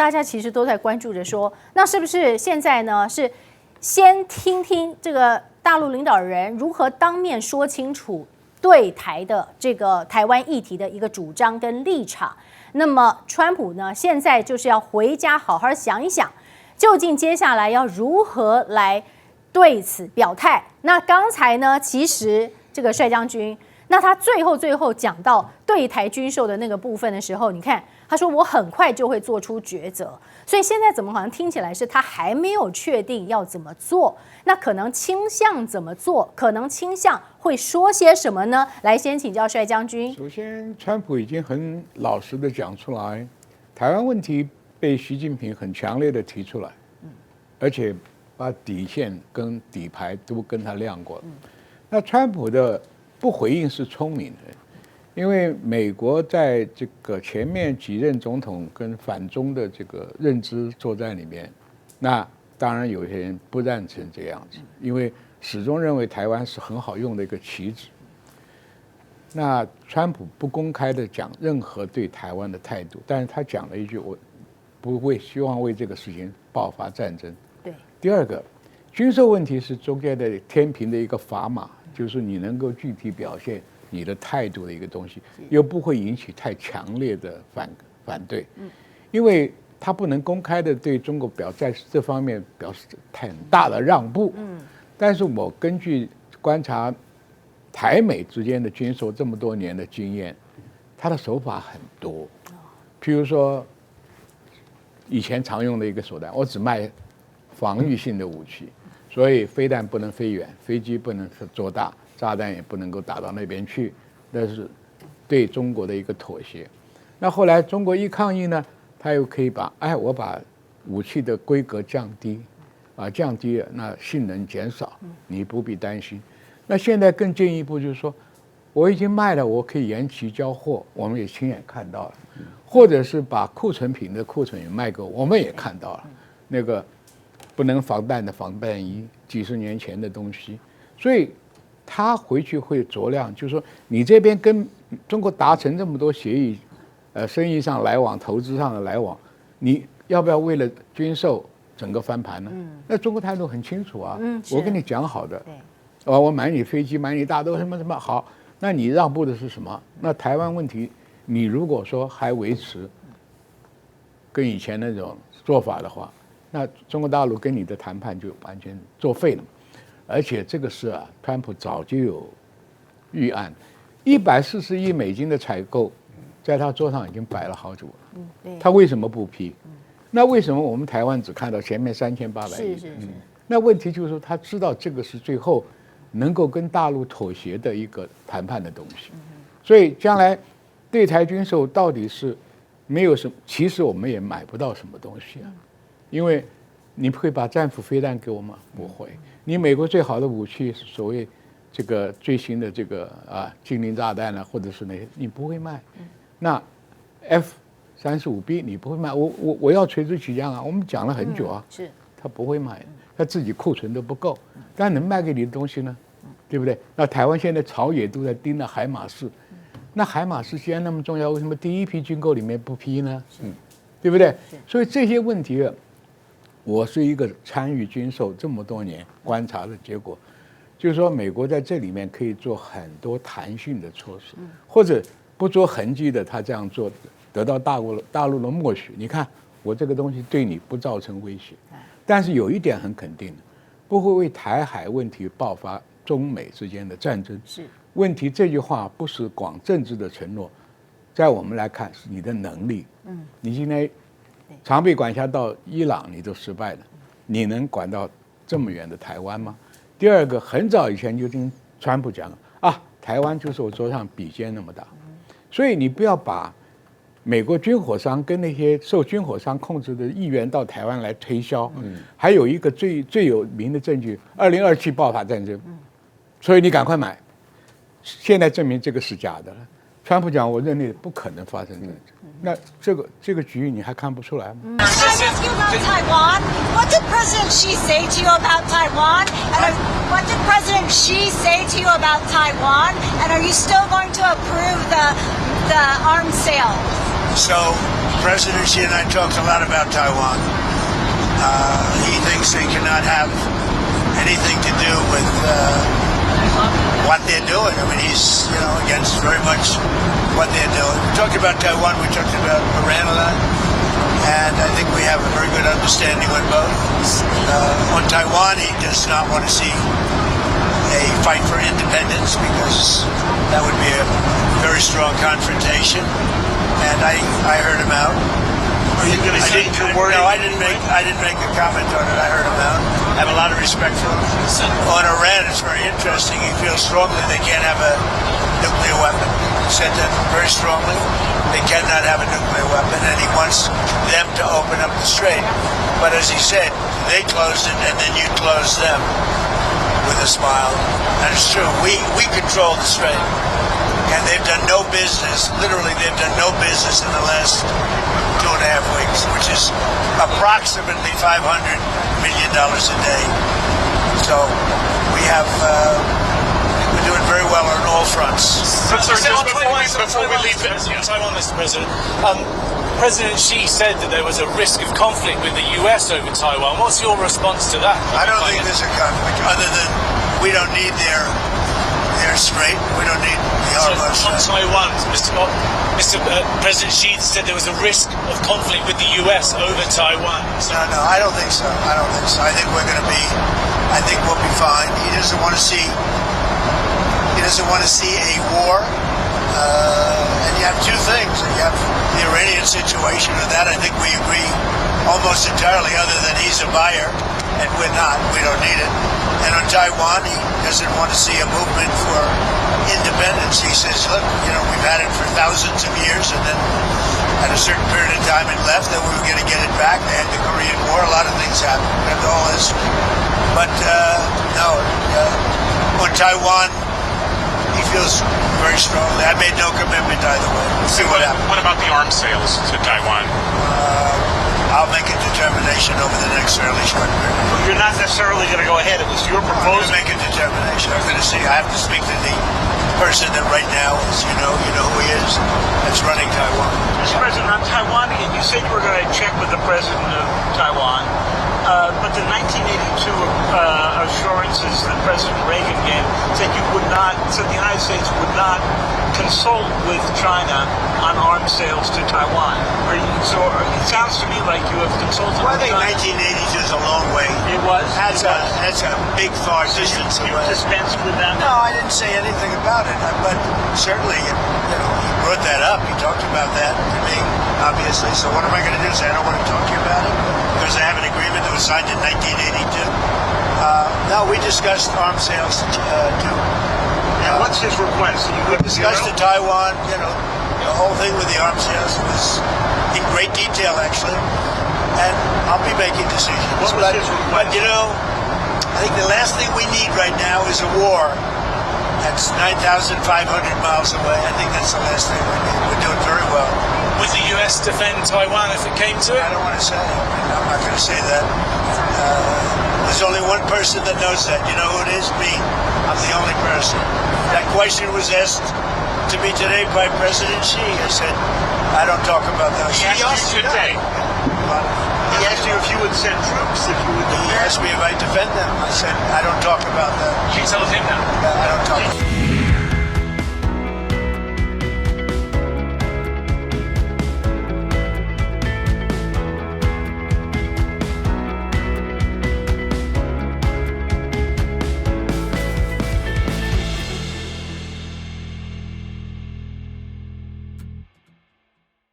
大家其实都在关注着说，那是不是现在呢是先听听这个大陆领导人如何当面说清楚对台的这个台湾议题的一个主张跟立场？那么川普呢，现在就是要回家好好想一想，究竟接下来要如何来对此表态。那刚才呢，其实这个帅将军，那他最后讲到对台军售的那个部分的时候，你看他说我很快就会做出抉择，所以现在怎么好像听起来是他还没有确定要怎么做，那可能倾向怎么做，可能倾向会说些什么呢？来，先请教帅将军。首先，川普已经很老实的讲出来，台湾问题被习近平很强烈的提出来，而且把底线跟底牌都跟他亮过了。那川普的不回应是聪明的，因为美国在这个前面几任总统跟反中的这个认知作战里面，那当然有些人不赞成这样子，因为始终认为台湾是很好用的一个棋子。那川普不公开的讲任何对台湾的态度，但是他讲了一句：我不会希望为这个事情爆发战争。对。第二个，军售问题是中间的天平的一个砝码，就是你能够具体表现你的态度的一个东西，又不会引起太强烈的反对，因为他不能公开的对中国在这方面表示很大的让步。但是我根据观察台美之间的军售这么多年的经验，他的手法很多，譬如说以前常用的一个手段，我只卖防御性的武器，所以飞弹不能飞远，飞机不能做大，炸弹也不能够打到那边去，那是对中国的一个妥协。那后来中国一抗议呢，他又可以我把武器的规格降低，降低了，那性能减少，你不必担心。那现在更进一步就是说，我已经卖了，我可以延期交货，我们也亲眼看到了，或者是把库存品的库存也卖给我们也看到了，那个不能防弹的防弹衣，几十年前的东西，所以他回去会酌量，就是说你这边跟中国达成这么多协议，生意上来往、投资上的来往，你要不要为了军售整个翻盘呢？那中国态度很清楚啊，我跟你讲好的，我买你飞机，买你大豆什么什么好，那你让步的是什么？那台湾问题，你如果说还维持跟以前那种做法的话，那中国大陆跟你的谈判就完全作废了。而且这个事川普早就有预案，140亿美金的采购，在他桌上已经摆了好久了。他为什么不批？那为什么我们台湾只看到前面3800亿？那问题就是说，他知道这个是最后能够跟大陆妥协的一个谈判的东西。所以将来对台军售到底是没有什么，其实我们也买不到什么东西啊，因为你会把战斧飞弹给我吗？不会。你美国最好的武器是所谓这个最新的这个精灵炸弹或者是那些，你不会卖。那 F-35B 你不会卖，我要垂直起降我们讲了很久啊，是他不会卖，他自己库存都不够，但能卖给你的东西呢，对不对？那台湾现在朝野都在盯着海马士，那海马士既然那么重要，为什么第一批军购里面不批呢？对不对？所以这些问题我是一个参与军售这么多年观察的结果，就是说美国在这里面可以做很多弹性的措施，或者不着痕迹的他这样做，得到大陆的默许。你看我这个东西对你不造成威胁，但是有一点很肯定的，不会为台海问题爆发中美之间的战争。是问题这句话不是广政治的承诺，在我们来看是你的能力。你今天常被管辖到伊朗，你都失败了，你能管到这么远的台湾吗？第二个，很早以前就听川普讲台湾就是我桌上笔尖那么大，所以你不要把美国军火商跟那些受军火商控制的议员到台湾来推销。还有一个最有名的证据，2027爆发战争，所以你赶快买。现在证明这个是假的了。川普讲，我认为不可能发生战争。那这个局你还看不出来吗？I ask you about Taiwan. What did President Xi say to you about Taiwan? And what did President Xi say to you about Taiwan? And are you still going to approve the arms sale? So President Xi and I talked a lot about Taiwan. He thinks they cannot have anything to do with what they're doing. I mean, he's against very much what they're doing. We talked about Taiwan. We talked about Iran a lot. And I think we have a very good understanding on both. On Taiwan, he does not want to see a fight for independence because that would be a very strong confrontation. And I heard him out. Are you going to say your word? No, I didn't make a comment on it. I heard him out. I have a lot of respect for him. On Iran, it's very interesting. He feels strongly they can't have a nuclear weapon. He said that very strongly. They cannot have a nuclear weapon, and he wants them to open up the strait. But as he said, they closed it, and then you closed them with a smile. And it's true. We control the strait. And they've done no business, literally they've done no business in the last 2.5 weeks, which is approximately $500 million a day. So we have, we're doing very well on all fronts. Before we leave Taiwan, Mr. President, President Xi said that there was a risk of conflict with the US over Taiwan. What's your response to that? I don't think there's a conflict, other than we don't need their strait. We don't need the Hormuz. On Taiwan, Mr. President Xi said there was a risk of conflict with the US over Taiwan. No, I don't think so. I think we'll be fine. He doesn't want to see a war. And you have two things. You have the Iranian situation, and that I think we agree almost entirely, other than he's a buyer and we're not. We don't need it. And on Taiwan, he doesn't want to see a movement for independence. He says, look, we've had it for thousands of years, and then at a certain period of time it left, and we were going to get it back. They had the Korean War. A lot of things happened. That's all history. But on Taiwan, he feels very strongly. I made no commitment either way. We'll see what happens. What about the arms sales to Taiwan? I'll make a determination over the next fairly short period. You're not necessarily going to go ahead. It was your I'm proposal. going to make a determination. I'm going to see. I have to speak to the person that right now is, you know who he is, that's running Taiwan. Mr. President, on Taiwan, you said you were going to check with the president of Taiwan, but the 1982 assurances that President Reagan gave said the United States would not consult with China on arms sales to Taiwan. It sounds to me like you have consulted Well, I with think China. 1982 is a long way. It was. That's a big far distance You away. dispensed with that? No, I didn't say anything about it, but certainly, he brought that up. He talked about that to me, obviously. So what am I going to do? Say I don't want to talk to you about it because I have an agreement that was signed in 1982. No, we discussed arms sales to. And what's his request? We discussed to Taiwan. The whole thing with the arms sales was in great detail, actually. And I'll be making decisions. What was his request? But I think the last thing we need right now is a war. That's 9,500 miles away. I think that's the last thing we need. We're doing very well. Would the U.S. defend Taiwan if it came to it? I don't want to say. I'm not going to say that. There's only one person that knows that. You know who it is? Me. I'm the only person. That question was asked to me today by President Xi. I said, I don't talk about those. He asked you today. He asked you if you would send troops, if you would He defend. asked me if I defend them. I said, I don't talk about that. You told him that. I don't talk.